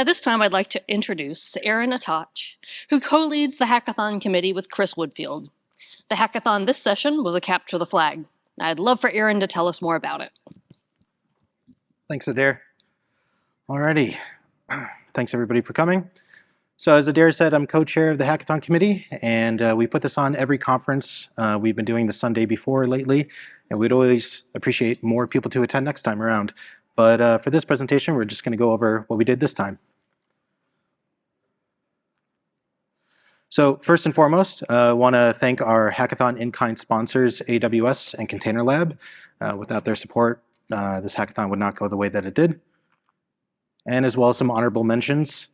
At this time, I'd like to introduce Aaron Atac, who co-leads the Hackathon committee with Chris Woodfield. The hackathon this session was a capture the flag. I'd love for Aaron to tell us more about it. Thanks, Adair. Alrighty, thanks everybody for coming. So as Adair said, I'm co-chair of the Hackathon committee, and we put this on every conference. We've been doing the Sunday before lately, and we'd always appreciate more people to attend next time around. But for this presentation, we're just going to go over what we did this time. So first and foremost, I want to thank our Hackathon in-kind sponsors, AWS and Container Lab. Without their support, this hackathon would not go the way that it did. And as well as some honorable mentions.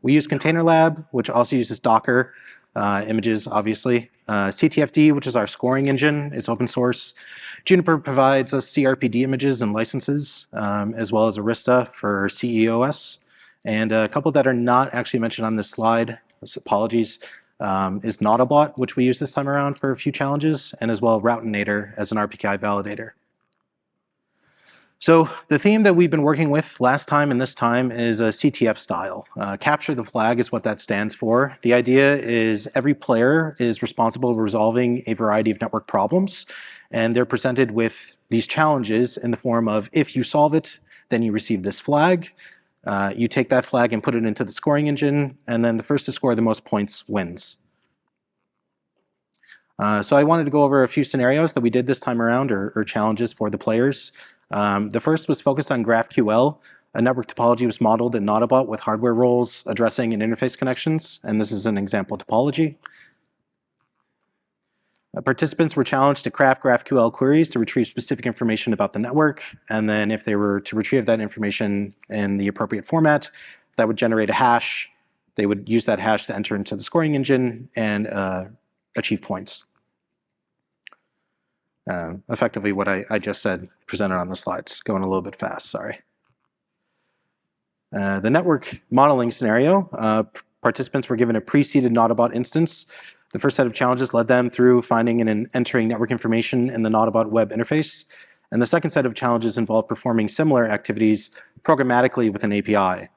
We use Container Lab, which also uses Docker images, obviously. CTFD, which is our scoring engine, is open source. Juniper provides us CRPD images and licenses, as well as Arista for CEOS. And a couple that are not actually mentioned on this slide, apologies, is Nautilbot, which we use this time around for a few challenges, and as well Routinator as an RPKI validator. So the theme that we've been working with last time and this time is a CTF style. Capture the flag is what that stands for. The idea is every player is responsible for resolving a variety of network problems, and they're presented with these challenges in the form of, if you solve it, then you receive this flag. You take that flag and put it into the scoring engine, and then the first to score the most points wins. So I wanted to go over a few scenarios that we did this time around, or challenges for the players. The first was focused on GraphQL. A network topology was modeled in Nautilbot with hardware roles, addressing and interface connections, and this is an example topology. Participants were challenged to craft GraphQL queries to retrieve specific information about the network, and then if they were to retrieve that information in the appropriate format, that would generate a hash. They would use that hash to enter into the scoring engine and achieve points. Effectively what I just said presented on the slides, going a little bit fast, sorry. The network modeling scenario, participants were given a pre-seeded Nautilbot instance. The first set of challenges led them through finding and entering network information in the Nautilbot web interface. And the second set of challenges involved performing similar activities programmatically with an API.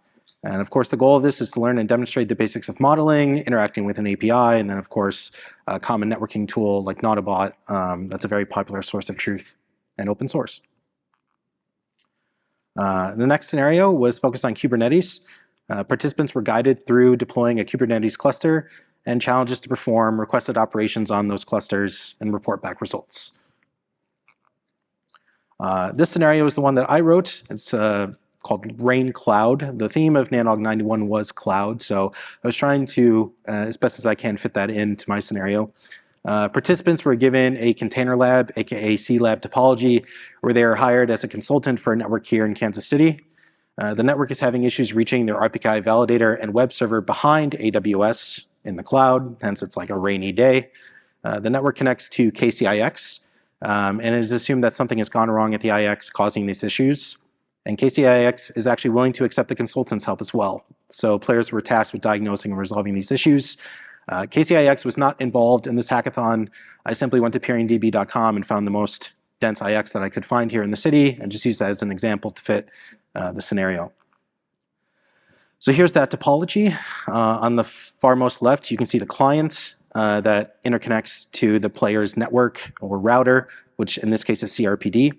And of course, the goal of this is to learn and demonstrate the basics of modeling, interacting with an API, and then of course, a common networking tool like Nautilbot. That's a very popular source of truth and open source. The next scenario was focused on Kubernetes. Participants were guided through deploying a Kubernetes cluster and challenges to perform requested operations on those clusters and report back results. This scenario is the one that I wrote. It's called Rain Cloud. The theme of Nanog 91 was cloud, so I was trying to, as best as I can, fit that into my scenario. Participants were given a container lab, aka C-Lab topology, where they are hired as a consultant for a network here in Kansas City. The network is having issues reaching their RPKI validator and web server behind AWS in the cloud, hence it's like a rainy day. The network connects to KCIX, and it is assumed that something has gone wrong at the IX causing these issues. And KCIX is actually willing to accept the consultant's help as well. So players were tasked with diagnosing and resolving these issues. KCIX was not involved in this hackathon. I simply went to peeringdb.com and found the most dense IX that I could find here in the city and just used that as an example to fit the scenario. So here's that topology. On the farmost left, you can see the client that interconnects to the player's network or router, which in this case is CRPD.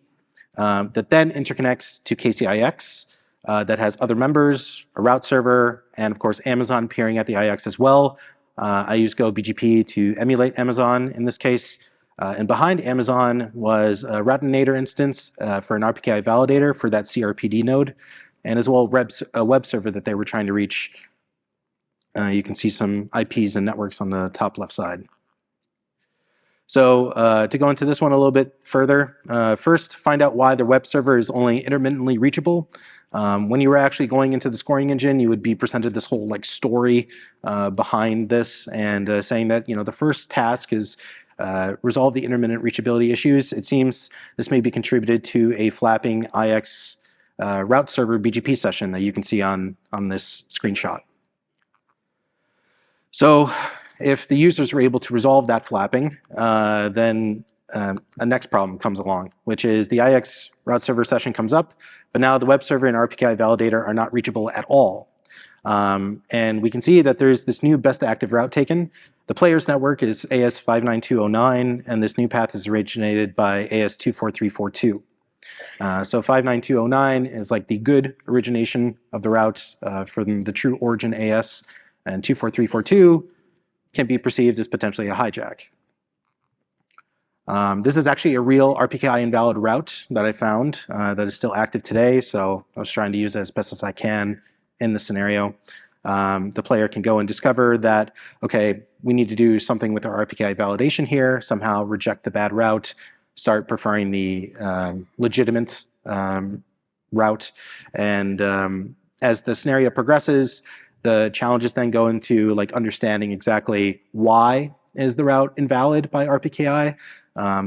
That then interconnects to KCIX that has other members, a route server, and of course Amazon appearing at the IX as well. I use GoBGP to emulate Amazon in this case. And behind Amazon was a Routinator instance for an RPKI validator for that CRPD node, and as well a web server that they were trying to reach. You can see some IPs and networks on the top left side. So to go into this one a little bit further, first find out why the web server is only intermittently reachable. When you were actually going into the scoring engine, you would be presented this whole like story behind this, and saying that the first task is resolve the intermittent reachability issues. It seems this may be contributed to a flapping IX route server BGP session that you can see on this screenshot. So if the users are able to resolve that flapping, then a next problem comes along, which is the IX route server session comes up, but now the web server and RPKI validator are not reachable at all. And we can see that there's this new best active route taken. The player's network is AS59209, and this new path is originated by AS24342. So 59209 is like the good origination of the route from the true origin AS, and 24342 can be perceived as potentially a hijack. This is actually a real RPKI invalid route that I found that is still active today, so I was trying to use it as best as I can in the scenario. The player can go and discover that, okay, we need to do something with our RPKI validation here, somehow reject the bad route, start preferring the legitimate route. And as the scenario progresses, the challenges then go into like understanding exactly why is the route invalid by RPKI,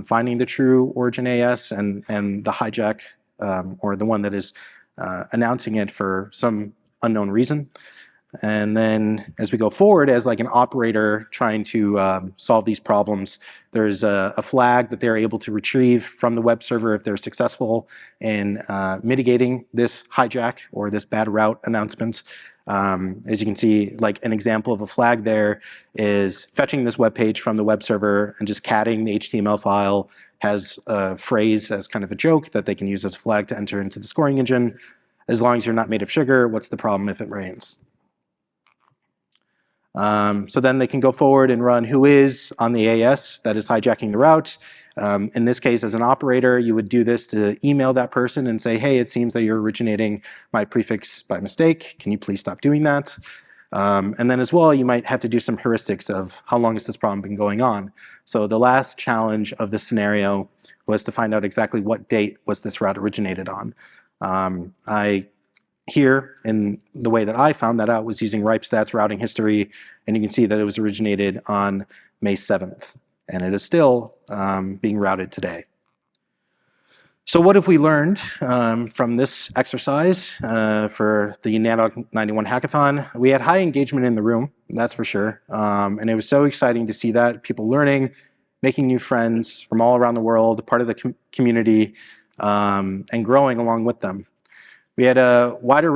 finding the true origin AS and the hijack or the one that is announcing it for some unknown reason. And then as we go forward as like an operator trying to solve these problems, there's a flag that they're able to retrieve from the web server if they're successful in mitigating this hijack or this bad route announcement. As you can see, like an example of a flag there is fetching this web page from the web server and just catting the HTML file, has a phrase as kind of a joke that they can use as a flag to enter into the scoring engine. As long as you're not made of sugar, what's the problem if it rains? So then they can go forward and run who is on the AS that is hijacking the route. In this case, as an operator, you would do this to email that person and say, hey, it seems that you're originating my prefix by mistake. Can you please stop doing that? And then as well, you might have to do some heuristics of how long has this problem been going on. So the last challenge of this scenario was to find out exactly what date was this route originated on. Here, in the way that I found that out, was using RipeStats routing history, and you can see that it was originated on May 7th, and it is still being routed today. So what have we learned from this exercise for the Nanog 91 Hackathon? We had high engagement in the room, that's for sure, and it was so exciting to see that, people learning, making new friends from all around the world, part of the community, and growing along with them. We had a wider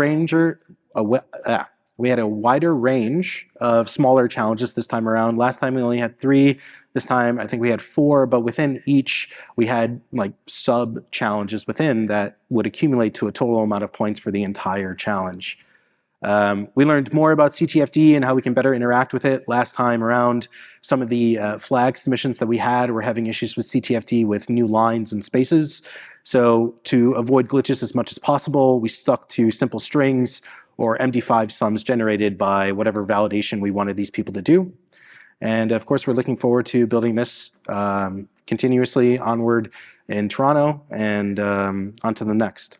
range of smaller challenges this time around. Last time we only had 3. This time I think we had 4, but within each we had like sub challenges within that would accumulate to a total amount of points for the entire challenge. We learned more about CTFD and how we can better interact with it. Last time around, some of the flag submissions that we had were having issues with CTFD with new lines and spaces. So to avoid glitches as much as possible, we stuck to simple strings or MD5 sums generated by whatever validation we wanted these people to do. And of course, we're looking forward to building this continuously onward in Toronto and on to the next.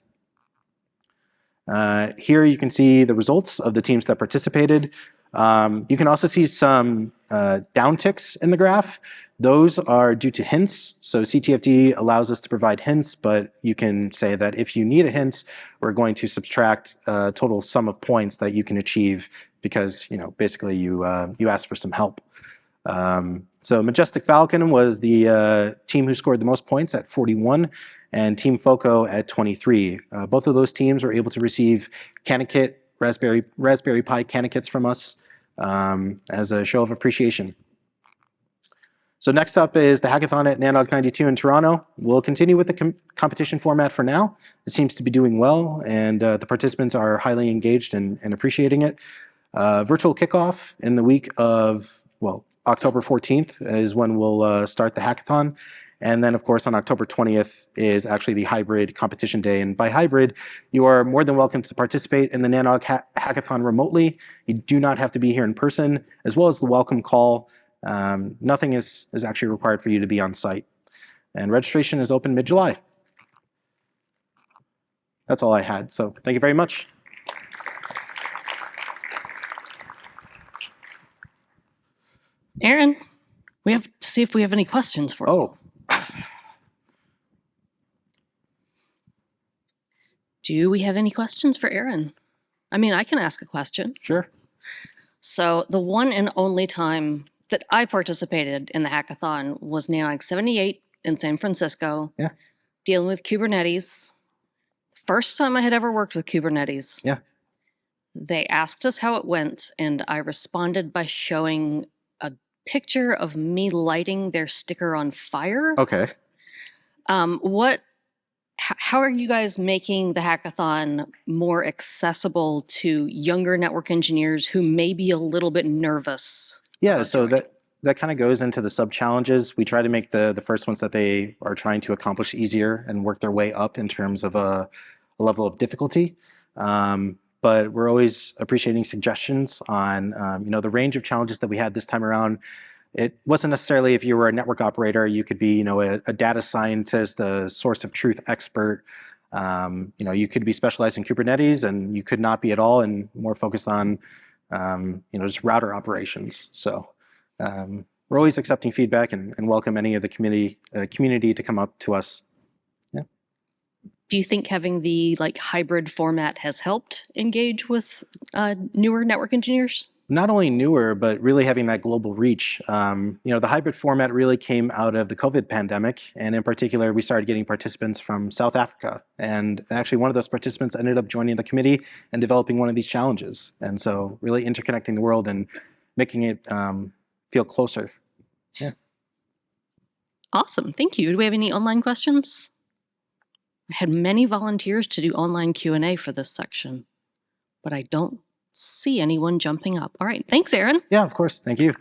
Here you can see the results of the teams that participated. You can also see some downticks in the graph. Those are due to hints. So CTFD allows us to provide hints, but you can say that if you need a hint, we're going to subtract a total sum of points that you can achieve because, you know, basically you asked for some help. So Majestic Falcon was the team who scored the most points at 41, and Team Foco at 23. Both of those teams were able to receive CanaKit, Raspberry Pi CanaKits from us as a show of appreciation. So next up is the Hackathon at Nanog 92 in Toronto. We'll continue with the competition format for now. It seems to be doing well, and the participants are highly engaged and appreciating it. Virtual kickoff in the week of, well, October 14th is when we'll start the hackathon. And then, of course, on October 20th is actually the hybrid competition day. And by hybrid, you are more than welcome to participate in the Nanog hackathon remotely. You do not have to be here in person, as well as the welcome call. Nothing is actually required for you to be on site. And registration is open mid-July. That's all I had. So thank you very much. Aaron, we have to see if we have any questions for you. Oh. Do we have any questions for Aaron? I mean, I can ask a question. Sure. So the one and only time that I participated in the hackathon was Nanog 78 in San Francisco. Yeah. Dealing with Kubernetes. First time I had ever worked with Kubernetes. Yeah. They asked us how it went, and I responded by showing a picture of me lighting their sticker on fire. Okay. How are you guys making the hackathon more accessible to younger network engineers who may be a little bit nervous? Yeah, about so joining? that kind of goes into the sub challenges. We try to make the first ones that they are trying to accomplish easier and work their way up in terms of a level of difficulty. But we're always appreciating suggestions on the range of challenges that we had this time around. It wasn't necessarily if you were a network operator, you could be a data scientist, a source of truth expert. You could be specialized in Kubernetes, and you could not be at all, and more focused on just router operations. So we're always accepting feedback and welcome any of the community to come up to us. Yeah. Do you think having the hybrid format has helped engage with newer network engineers? Not only newer, but really having that global reach. The hybrid format really came out of the COVID pandemic, and in particular, we started getting participants from South Africa. And actually, one of those participants ended up joining the committee and developing one of these challenges. And so, really interconnecting the world and making it feel closer. Yeah. Awesome, thank you. Do we have any online questions? I had many volunteers to do online Q&A for this section, but I don't see anyone jumping up. All right, thanks, Aaron. Yeah, of course. Thank you.